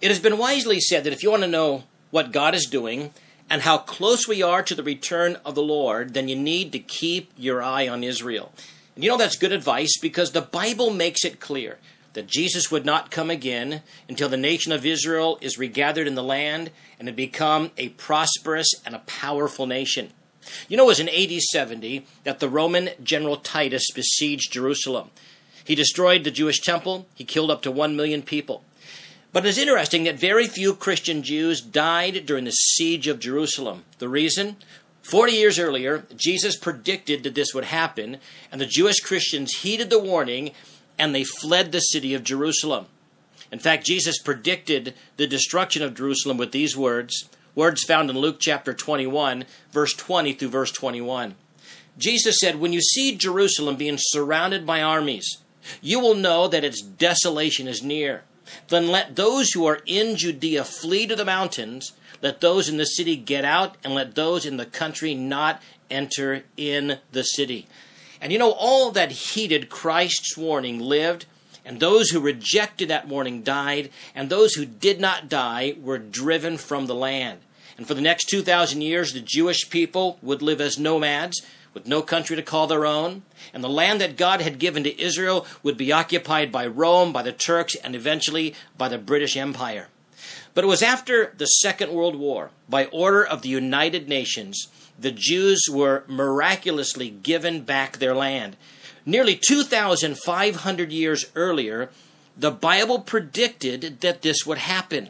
It has been wisely said that if you want to know what God is doing and how close we are to the return of the Lord, then you need to keep your eye on Israel. And you know that's good advice because the Bible makes it clear that Jesus would not come again until the nation of Israel is regathered in the land and had become a prosperous and a powerful nation. You know, it was in AD 70 that the Roman General Titus besieged Jerusalem. He destroyed the Jewish temple. He killed up to 1 million people. But it's interesting that very few Christian Jews died during the siege of Jerusalem. The reason? 40 years earlier, Jesus predicted that this would happen, and the Jewish Christians heeded the warning, and they fled the city of Jerusalem. In fact, Jesus predicted the destruction of Jerusalem with these words found in Luke chapter 21, verse 20 through verse 21. Jesus said, "When you see Jerusalem being surrounded by armies, you will know that its desolation is near. Then let those who are in Judea flee to the mountains. Let those in the city get out, and let those in the country not enter in the city." And you know, all that heeded Christ's warning lived, and those who rejected that warning died, and those who did not die were driven from the land. And for the next 2,000 years, the Jewish people would live as nomads, with no country to call their own. And the land that God had given to Israel would be occupied by Rome, by the Turks, and eventually by the British Empire. But it was after the Second World War, by order of the United Nations, the Jews were miraculously given back their land. Nearly 2,500 years earlier, the Bible predicted that this would happen.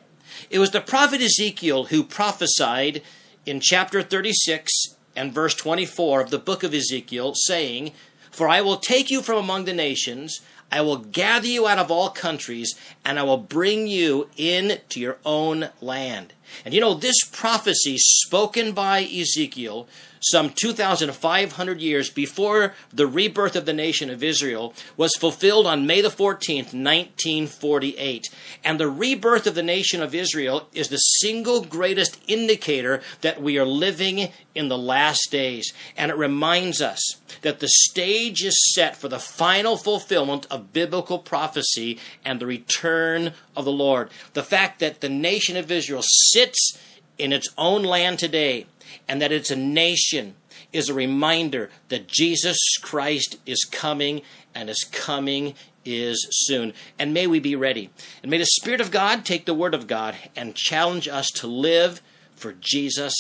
It was the prophet Ezekiel who prophesied in chapter 36 and verse 24 of the book of Ezekiel, saying, "For I will take you from among the nations, I will gather you out of all countries, and I will bring you into your own land." And you know, this prophecy spoken by Ezekiel some 2,500 years before the rebirth of the nation of Israel was fulfilled on May the 14th, 1948. And the rebirth of the nation of Israel is the single greatest indicator that we are living in the last days. And it reminds us that the stage is set for the final fulfillment of biblical prophecy and the return of the Lord. The fact that the nation of Israel sits in its own land today, and that it's a nation, is a reminder that Jesus Christ is coming, and his coming is soon. And may we be ready. And may the Spirit of God take the Word of God and challenge us to live for Jesus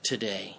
today.